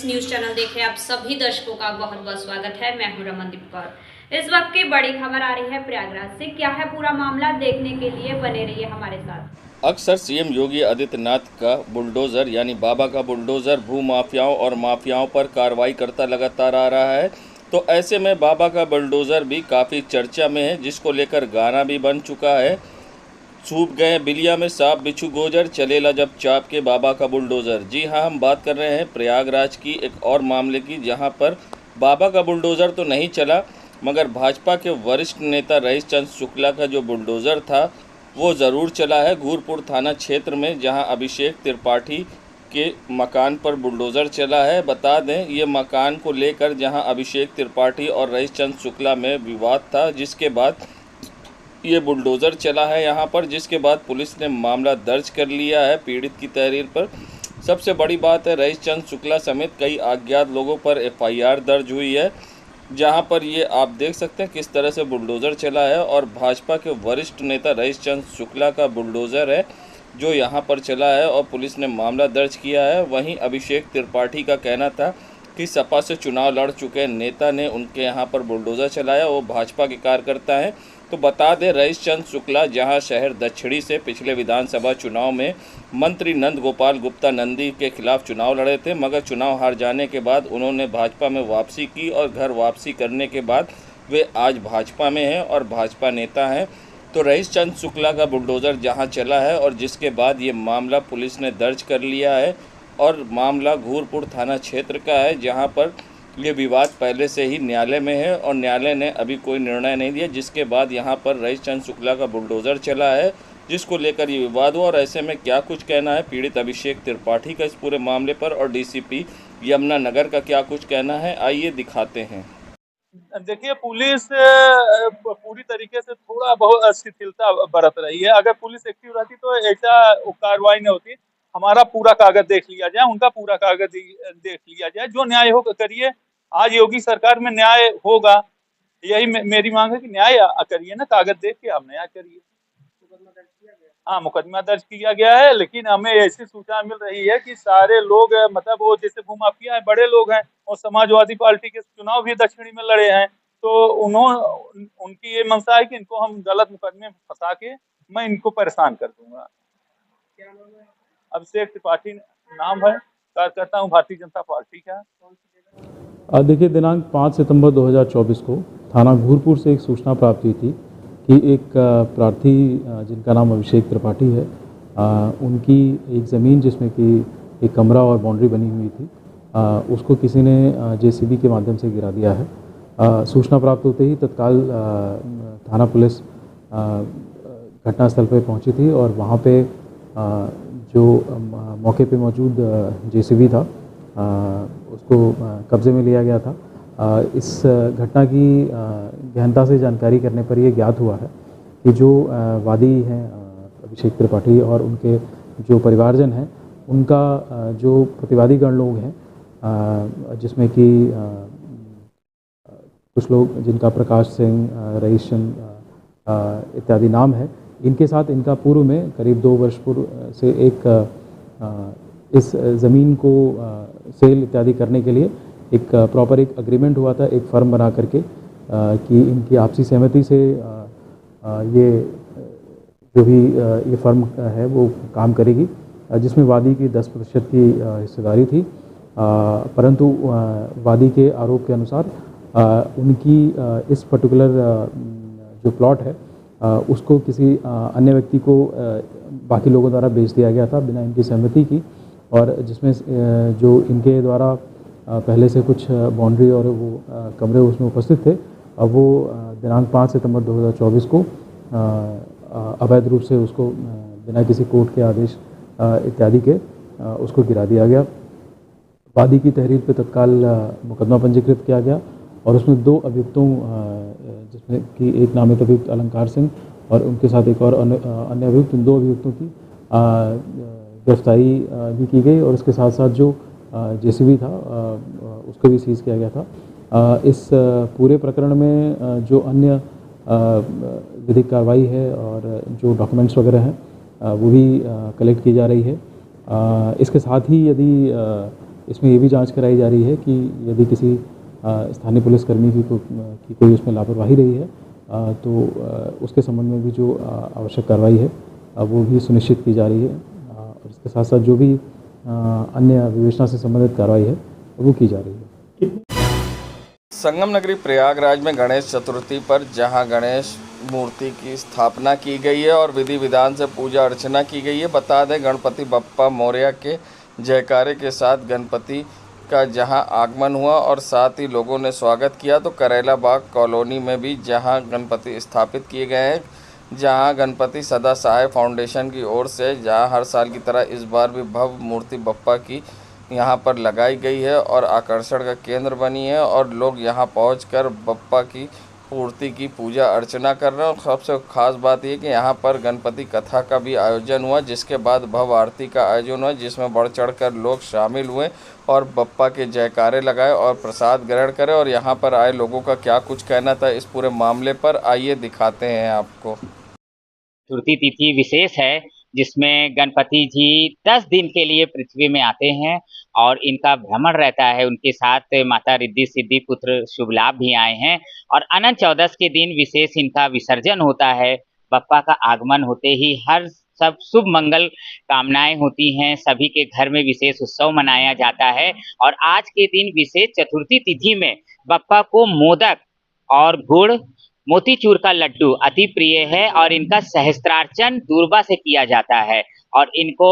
Friends, news channel देख रहे आप सभी दर्शकों का बहुत बहुत स्वागत है। मैं हूं रमनदीप कौर। इस वक्त की बड़ी खबर आ रही है प्रयागराज से। क्या है पूरा मामला, देखने के लिए बने रहिए हमारे साथ। अक्सर सीएम योगी आदित्यनाथ का बुलडोजर यानी बाबा का बुलडोजर भू माफियाओं और माफियाओं पर कार्रवाई करता लगातार आ रहा है। तो ऐसे में बाबा का बुलडोजर भी काफ़ी चर्चा में है, जिसको लेकर गाना भी बन चुका है। सूप गए बिलिया में सांप बिच्छू गोजर, चलेला जब चाप के बाबा का बुलडोज़र। जी हाँ, हम बात कर रहे हैं प्रयागराज की एक और मामले की, जहाँ पर बाबा का बुलडोज़र तो नहीं चला, मगर भाजपा के वरिष्ठ नेता रईस चंद्र शुक्ला का जो बुलडोज़र था वो ज़रूर चला है। घूरपुर थाना क्षेत्र में, जहाँ अभिषेक त्रिपाठी के मकान पर बुलडोज़र चला है। बता दें, ये मकान को लेकर जहाँ अभिषेक त्रिपाठी और रईस चंद्र शुक्ला में विवाद था, जिसके बाद ये बुलडोज़र चला है यहाँ पर, जिसके बाद पुलिस ने मामला दर्ज कर लिया है पीड़ित की तहरीर पर। सबसे बड़ी बात है, रईस चंद्र शुक्ला समेत कई अज्ञात लोगों पर एफआईआर दर्ज हुई है, जहाँ पर ये आप देख सकते हैं किस तरह से बुलडोज़र चला है। और भाजपा के वरिष्ठ नेता रईस चंद्र शुक्ला का बुलडोज़र है जो यहाँ पर चला है और पुलिस ने मामला दर्ज किया है। वहीं अभिषेक त्रिपाठी का कहना था कि सपा से चुनाव लड़ चुके नेता ने उनके यहाँ पर बुलडोज़र चलाया, वो भाजपा के कार्यकर्ता हैं। तो बता दें, रईस चंद्र शुक्ला जहाँ शहर दक्षिणी से पिछले विधानसभा चुनाव में मंत्री नंद गोपाल गुप्ता नंदी के खिलाफ चुनाव लड़े थे, मगर चुनाव हार जाने के बाद उन्होंने भाजपा में वापसी की और घर वापसी करने के बाद वे आज भाजपा में हैं और भाजपा नेता हैं। तो रईस चंद्र शुक्ला का बुलडोज़र जहां चला है और जिसके बाद ये मामला पुलिस ने दर्ज कर लिया है, और मामला घूरपुर थाना क्षेत्र का है, जहां पर ये विवाद पहले से ही न्यायालय में है और न्यायालय ने अभी कोई निर्णय नहीं दिया, जिसके बाद यहाँ पर रईस चंद्र शुक्ला का बुलडोज़र चला है, जिसको लेकर ये विवाद हुआ। और ऐसे में क्या कुछ कहना है पीड़ित अभिषेक त्रिपाठी का इस पूरे मामले पर, और डीसीपी यमुनानगर का क्या कुछ कहना है, आइए दिखाते हैं। देखिए, पुलिस पूरी तरीके से थोड़ा बहुत शिथिलता बरत रही है। अगर पुलिस एक्टिव रहती तो ऐसा कार्रवाई नहीं होती। हमारा पूरा कागज देख लिया जाए, उनका पूरा कागज देख लिया जाए, जो न्याय हो करिए। आज योगी सरकार में न्याय होगा, यही मेरी मांग है कि न्याय करिए ना, कागज देख के आप न्याय करिए। हाँ, मुकदमा दर्ज किया गया है, लेकिन हमें ऐसी सूचना मिल रही है कि सारे लोग मतलब वो जैसे भूमाफिया है, बड़े लोग हैं और समाजवादी पार्टी के चुनाव भी दक्षिणी में लड़े हैं, तो उनकी ये मंशा है कि इनको हम गलत मुकदमे में फंसा के मैं इनको परेशान कर दूंगा। क्या नाम है? अभिषेक त्रिपाठी नाम है, कार्यकर्ता हूँ भारतीय जनता पार्टी का। देखिए, दिनांक 5 सितंबर 2024 को थाना घूरपुर से एक सूचना प्राप्त हुई थी कि एक प्रार्थी जिनका नाम अभिषेक त्रिपाठी है, उनकी एक ज़मीन जिसमें कि एक कमरा और बाउंड्री बनी हुई थी, उसको किसी ने जेसीबी के माध्यम से गिरा दिया है। सूचना प्राप्त होते ही तत्काल थाना पुलिस घटनास्थल पर पहुंची थी और वहां पे जो मौके पे मौजूद जेसीबी था उसको कब्ज़े में लिया गया था। इस घटना की गहनता से जानकारी करने पर यह ज्ञात हुआ है कि जो वादी हैं अभिषेक त्रिपाठी और उनके जो परिवारजन हैं, उनका जो प्रतिवादी गण लोग हैं, जिसमें कि कुछ लोग जिनका प्रकाश सिंह, रईस चंद इत्यादि नाम है, इनके साथ इनका पूर्व में करीब 2 वर्ष पूर्व से इस ज़मीन को सेल इत्यादि करने के लिए एक प्रॉपर एक अग्रीमेंट हुआ था, एक फर्म बना करके कि इनकी आपसी सहमति से ये जो भी ये फर्म है वो काम करेगी, जिसमें वादी की 10% की हिस्सेदारी थी। परंतु वादी के आरोप के अनुसार उनकी इस पर्टिकुलर जो प्लॉट है उसको किसी अन्य व्यक्ति को बाकी लोगों द्वारा बेच दिया गया था बिना इनकी सहमति की, और जिसमें जो इनके द्वारा पहले से कुछ बाउंड्री और वो कमरे उसमें उपस्थित थे, अब वो दिनांक 5 सितंबर 2024 को अवैध रूप से उसको बिना किसी कोर्ट के आदेश इत्यादि के उसको गिरा दिया गया। वादी की तहरीर पे तत्काल मुकदमा पंजीकृत किया गया और उसमें 2 अभियुक्तों, जिसमें कि एक नामित अभियुक्त अलंकार सिंह और उनके साथ एक और अन्य अभियुक्त, 2 अभियुक्तों की गिरफ्तारी भी की गई और उसके साथ साथ जो जेसीबी था उसको भी सीज़ किया गया था। इस पूरे प्रकरण में जो अन्य विधिक कार्रवाई है और जो डॉक्यूमेंट्स वगैरह हैं वो भी कलेक्ट की जा रही है। इसके साथ ही यदि इसमें ये भी जांच कराई जा रही है कि यदि किसी स्थानीय पुलिसकर्मी की कोई उसमें लापरवाही रही है तो उसके संबंध में भी जो आवश्यक कार्रवाई है वो भी सुनिश्चित की जा रही है और इसके साथ साथ जो भी अन्य विवेचना से संबंधित कार्रवाई है वो की जा रही है। संगम नगरी प्रयागराज में गणेश चतुर्थी पर जहां गणेश मूर्ति की स्थापना की गई है और विधि विधान से पूजा अर्चना की गई है। बता दें, गणपति बप्पा मोरया के जयकारे के साथ गणपति का जहां आगमन हुआ और साथ ही लोगों ने स्वागत किया, तो करेला बाग कॉलोनी में भी जहां गणपति स्थापित किए गए हैं, जहां गणपति सदा सहाय फाउंडेशन की ओर से जहां हर साल की तरह इस बार भी भव्य मूर्ति बप्पा की यहां पर लगाई गई है और आकर्षण का केंद्र बनी है और लोग यहां पहुंचकर बप्पा की मूर्ति की पूजा अर्चना कर रहे हैं। और सबसे खास बात यह कि यहाँ पर गणपति कथा का भी आयोजन हुआ, जिसके बाद भव्य आरती का आयोजन हुआ, जिसमें बढ़ चढ़कर लोग शामिल हुए और बप्पा के जयकारे लगाए और प्रसाद ग्रहण करे। और यहाँ पर आए लोगों का क्या कुछ कहना था इस पूरे मामले पर, आइए दिखाते हैं आपको। चतुर्थी तिथि विशेष है जिसमें गणपति जी 10 दिन के लिए पृथ्वी में आते हैं और इनका भ्रमण रहता है। उनके साथ माता रिद्धि सिद्धि पुत्र शुभ लाभ भी आए हैं और अनंत चौदस के दिन विशेष इनका विसर्जन होता है। बप्पा का आगमन होते ही हर सब शुभ मंगल कामनाएं होती हैं, सभी के घर में विशेष उत्सव मनाया जाता है। और आज के दिन विशेष चतुर्थी तिथि में बप्पा को मोदक और गुड़ मोतीचूर का लड्डू अति प्रिय है और इनका सहस्त्रार्चन दूर्वा से किया जाता है और इनको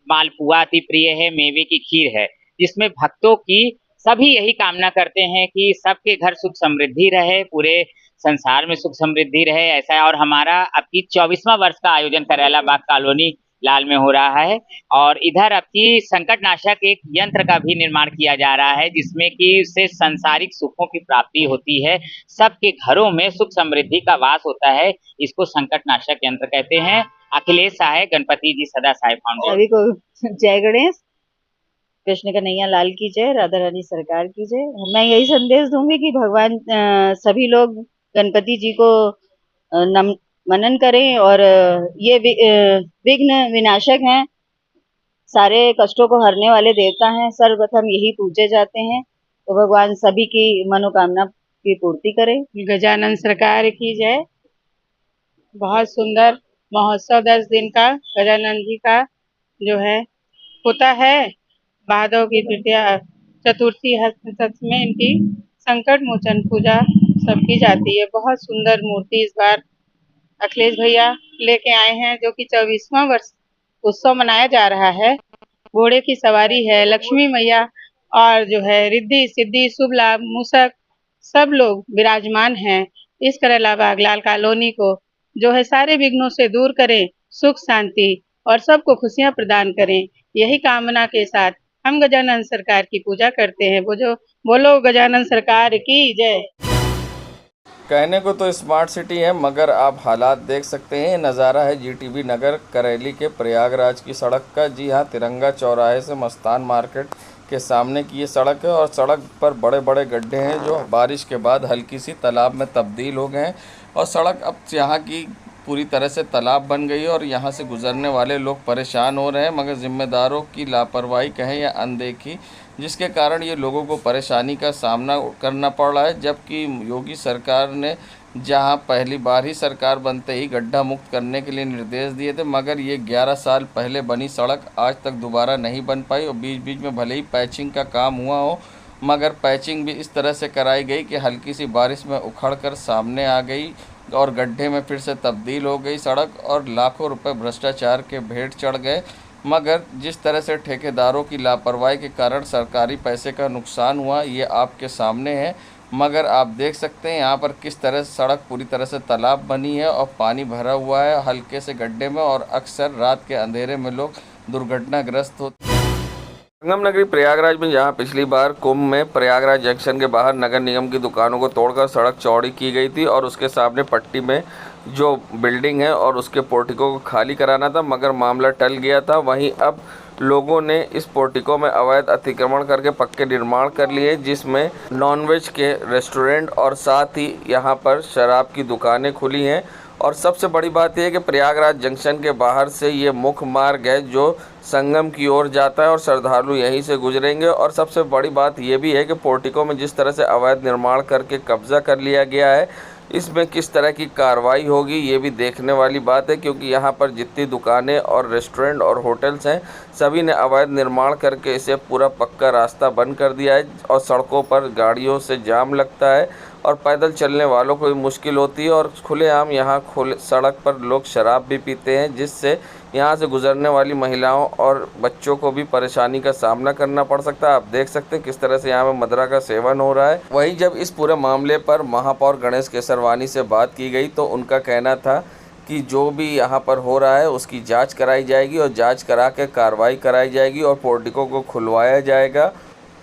मालपुआ अति प्रिय है, मेवे की खीर है, जिसमें भक्तों की सभी यही कामना करते हैं कि सबके घर सुख समृद्धि रहे, पूरे संसार में सुख समृद्धि रहे, ऐसा है। और हमारा अब की 24वां वर्ष का आयोजन करेला बाग कॉलोनी लाल में हो रहा है और इधर अब की संकटनाशक एक यंत्र का भी निर्माण किया जा रहा है, जिसमें कि उससे सांसारिक सुखों की प्राप्ति होती है, सबके घरों में सुख समृद्धि का वास होता है। इसको संकटनाशक यंत्र कहते हैं। अखिलेश सहाय, गणपति जी सदा सहाय फाउंडेशन। सभी को जय गणेश, कृष्ण कन्हैया लाल की जय, राधा रानी सरकार की जय। मैं यही संदेश दूंगी कि भगवान सभी लोग गणपति जी को मनन करें और ये विघ्न विनाशक हैं, सारे कष्टों को हरने वाले देवता हैं, सर्वप्रथम यही पूजे जाते हैं। तो भगवान सभी की मनोकामना की पूर्ति करें। गजानन सरकार की जय। बहुत सुंदर महोत्सव 10 दिन का गजानन जी का जो है होता है। भादव की तृतीया चतुर्थी हस्त में इनकी संकट मोचन पूजा सब की जाती है। बहुत सुंदर मूर्ति इस बार अखिलेश भैया लेके आए हैं, जो कि 24वां वर्ष उत्सव मनाया जा रहा है। घोड़े की सवारी है, लक्ष्मी मैया और जो है रिद्धि सिद्धि शुभ लाभ मूसक सब लोग विराजमान हैं। इस करेला बाग लाल कॉलोनी को जो है सारे विघ्नों से दूर करें, सुख शांति और सबको खुशियां प्रदान करें, यही कामना के साथ हम गजानन सरकार की पूजा करते हैं। बोलो गजानन सरकार की जय। कहने को तो स्मार्ट सिटी है, मगर आप हालात देख सकते हैं। ये नज़ारा है जीटीबी नगर करेली के प्रयागराज की सड़क का। जी हाँ, तिरंगा चौराहे से मस्तान मार्केट के सामने की ये सड़क है और सड़क पर बड़े बड़े गड्ढे हैं जो बारिश के बाद हल्की सी तालाब में तब्दील हो गए हैं और सड़क अब यहाँ की पूरी तरह से तालाब बन गई है और यहाँ से गुजरने वाले लोग परेशान हो रहे हैं, मगर ज़िम्मेदारों की लापरवाही कहें या अनदेखी, जिसके कारण ये लोगों को परेशानी का सामना करना पड़ रहा है। जबकि योगी सरकार ने जहां पहली बार ही सरकार बनते ही गड्ढा मुक्त करने के लिए निर्देश दिए थे, मगर ये 11 साल पहले बनी सड़क आज तक दोबारा नहीं बन पाई और बीच बीच में भले ही पैचिंग का काम हुआ हो, मगर पैचिंग भी इस तरह से कराई गई कि हल्की सी बारिश में उखड़ कर सामने आ गई और गड्ढे में फिर से तब्दील हो गई सड़क और लाखों रुपए भ्रष्टाचार के भेंट चढ़ गए। मगर जिस तरह से ठेकेदारों की लापरवाही के कारण सरकारी पैसे का नुकसान हुआ, ये आपके सामने है। मगर आप देख सकते हैं यहाँ पर किस तरह सड़क पूरी तरह से तालाब बनी है और पानी भरा हुआ है हल्के से गड्ढे में और अक्सर रात के अंधेरे में लोग दुर्घटनाग्रस्त होते। संगम नगरी प्रयागराज में जहां पिछली बार कुंभ में प्रयागराज जंक्शन के बाहर नगर निगम की दुकानों को तोड़कर सड़क चौड़ी की गई थी और उसके सामने पट्टी में जो बिल्डिंग है और उसके पोर्टिको को खाली कराना था, मगर मामला टल गया था। वहीं अब लोगों ने इस पोर्टिको में अवैध अतिक्रमण करके पक्के निर्माण कर लिए, जिसमें नॉनवेज के रेस्टोरेंट और साथ ही यहाँ पर शराब की दुकानें खुली हैं। और सबसे बड़ी बात यह है कि प्रयागराज जंक्शन के बाहर से ये मुख्य मार्ग है जो संगम की ओर जाता है और श्रद्धालु यहीं से गुजरेंगे। और सबसे बड़ी बात यह भी है कि पोर्टिको में जिस तरह से अवैध निर्माण करके कब्जा कर लिया गया है, इसमें किस तरह की कार्रवाई होगी ये भी देखने वाली बात है, क्योंकि यहाँ पर जितनी दुकानें और रेस्टोरेंट और होटल्स हैं सभी ने अवैध निर्माण करके इसे पूरा पक्का रास्ता बंद कर दिया है और सड़कों पर गाड़ियों से जाम लगता है और पैदल चलने वालों को भी मुश्किल होती है। और खुलेआम यहाँ सड़क पर लोग शराब भी पीते हैं, जिससे यहाँ से गुजरने वाली महिलाओं और बच्चों को भी परेशानी का सामना करना पड़ सकता है। आप देख सकते हैं किस तरह से यहाँ पे मदिरा का सेवन हो रहा है। वहीं जब इस पूरे मामले पर महापौर गणेश केसरवानी से बात की गई तो उनका कहना था कि जो भी यहाँ पर हो रहा है उसकी जांच कराई जाएगी और जांच करा के कार्रवाई कराई जाएगी और पोर्टिको को खुलवाया जाएगा।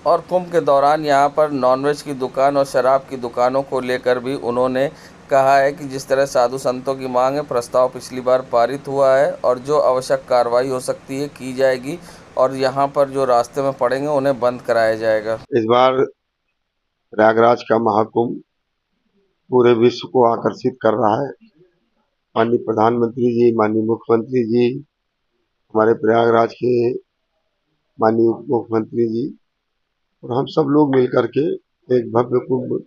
और कुंभ के दौरान यहाँ पर नॉनवेज की दुकान और शराब की दुकानों को लेकर भी उन्होंने कहा है कि जिस तरह साधु संतों की मांग है, प्रस्ताव पिछली बार पारित हुआ है और जो आवश्यक कार्रवाई हो सकती है की जाएगी और यहाँ पर जो रास्ते में पड़ेंगे उन्हें बंद कराया जाएगा। इस बार प्रयागराज का महाकुंभ पूरे विश्व को आकर्षित कर रहा है। माननीय प्रधानमंत्री जी, माननीय मुख्यमंत्री जी, हमारे प्रयागराज के माननीय उप मुख्यमंत्री जी और हम सब लोग मिलकर के एक भव्य कुंभ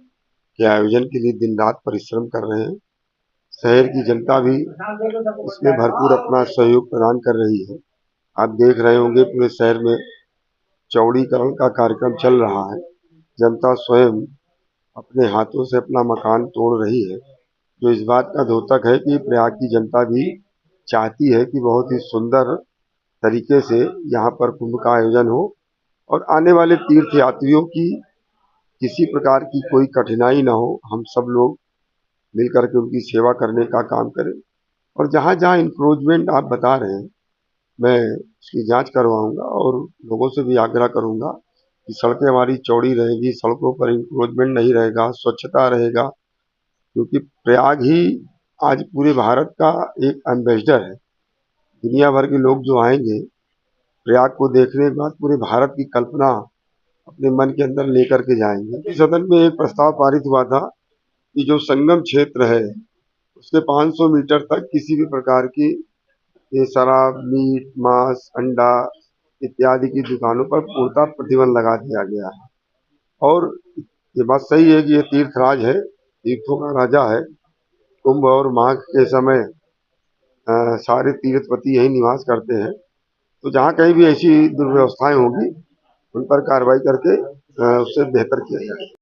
के आयोजन के लिए दिन रात परिश्रम कर रहे हैं। शहर की जनता भी इसमें भरपूर अपना सहयोग प्रदान कर रही है। आप देख रहे होंगे पूरे शहर में चौड़ीकरण का कार्यक्रम चल रहा है। जनता स्वयं अपने हाथों से अपना मकान तोड़ रही है, जो इस बात का द्योतक है कि प्रयाग की जनता भी चाहती है कि बहुत ही सुंदर तरीके से यहाँ पर कुंभ का आयोजन हो और आने वाले तीर्थ यात्रियों की किसी प्रकार की कोई कठिनाई ना हो। हम सब लोग मिलकर के उनकी सेवा करने का काम करें और जहाँ जहाँ इंक्रोचमेंट आप बता रहे हैं मैं उसकी जांच करवाऊंगा और लोगों से भी आग्रह करूंगा कि सड़कें हमारी चौड़ी रहेगी, सड़कों पर इंक्रोचमेंट नहीं रहेगा, स्वच्छता रहेगा, क्योंकि प्रयाग ही आज पूरे भारत का एक एम्बेसडर है। दुनिया भर के लोग जो आएंगे प्रयाग को देखने के बाद पूरे भारत की कल्पना अपने मन के अंदर लेकर के जाएंगे। सदन में एक प्रस्ताव पारित हुआ था कि जो संगम क्षेत्र है उसके 500 मीटर तक किसी भी प्रकार की ये शराब, मीट, मांस, अंडा इत्यादि की दुकानों पर पूर्णतः प्रतिबंध लगा दिया गया है। और ये बात सही है कि ये तीर्थराज है, तीर्थों का राजा है। कुंभ और माघ के समय सारे तीर्थपति यही निवास करते हैं, तो जहाँ कहीं भी ऐसी दुर्व्यवस्थाएं होंगी उन पर कार्रवाई करके उससे बेहतर किया जाए।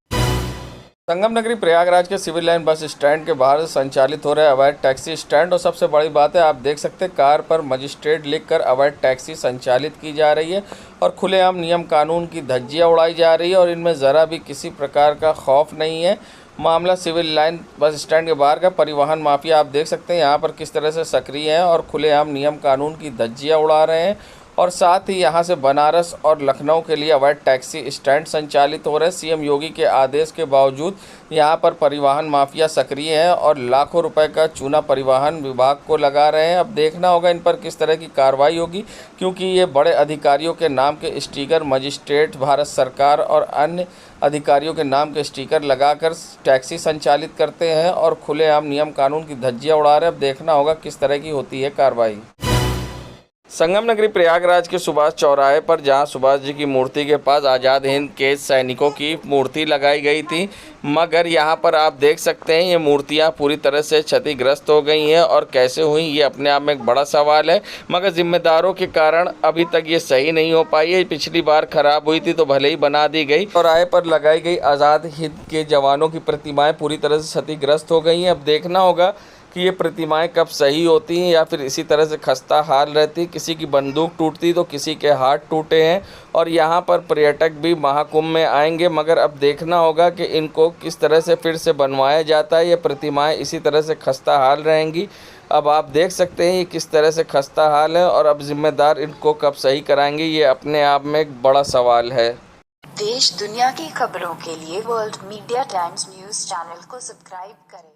संगम नगरी प्रयागराज के सिविल लाइन बस स्टैंड के बाहर से संचालित हो रहे अवैध टैक्सी स्टैंड और सबसे बड़ी बात है आप देख सकते हैं कार पर मजिस्ट्रेट लिखकर अवैध टैक्सी संचालित की जा रही है और खुलेआम नियम कानून की धज्जियां उड़ाई जा रही है और इनमें ज़रा भी किसी प्रकार का खौफ नहीं है। मामला सिविल लाइन बस स्टैंड के बाहर का परिवहन माफिया आप देख सकते हैं यहाँ पर किस तरह से सक्रिय हैं और खुलेआम नियम कानून की धज्जियां उड़ा रहे हैं और साथ ही यहाँ से बनारस और लखनऊ के लिए अवैध टैक्सी स्टैंड संचालित हो रहे हैं। सीएम योगी के आदेश के बावजूद यहाँ पर परिवहन माफिया सक्रिय है और लाखों रुपए का चूना परिवहन विभाग को लगा रहे हैं। अब देखना होगा इन पर किस तरह की कार्रवाई होगी, क्योंकि ये बड़े अधिकारियों के नाम के स्टिकर मजिस्ट्रेट, भारत सरकार और अन्य अधिकारियों के नाम के स्टिकर लगाकर टैक्सी संचालित करते हैं और खुलेआम नियम कानून की धज्जियां उड़ा रहे हैं। अब देखना होगा किस तरह की होती है कार्रवाई। संगम नगरी प्रयागराज के सुभाष चौराहे पर जहां सुभाष जी की मूर्ति के पास आज़ाद हिंद के सैनिकों की मूर्ति लगाई गई थी, मगर यहां पर आप देख सकते हैं ये मूर्तियां पूरी तरह से क्षतिग्रस्त हो गई हैं और कैसे हुई ये अपने आप में एक बड़ा सवाल है, मगर जिम्मेदारों के कारण अभी तक ये सही नहीं हो पाई है। पिछली बार खराब हुई थी तो भले ही बना दी गई। चौराहे पर लगाई गई आज़ाद हिंद के जवानों की प्रतिमाएँ पूरी तरह से क्षतिग्रस्त हो गई हैं। अब देखना होगा कि ये प्रतिमाएं कब सही होती हैं या फिर इसी तरह से खस्ता हाल रहती। किसी की बंदूक टूटती तो किसी के हाथ टूटे हैं और यहाँ पर पर्यटक भी महाकुंभ में आएंगे, मगर अब देखना होगा कि इनको किस तरह से फिर से बनवाया जाता है। ये प्रतिमाएं इसी तरह से खस्ता हाल रहेंगी। अब आप देख सकते हैं ये किस तरह से खस्ता हाल है और अब जिम्मेदार इनको कब सही कराएंगे ये अपने आप में एक बड़ा सवाल है। देश दुनिया की खबरों के लिए world media times news channel को सब्सक्राइब करें।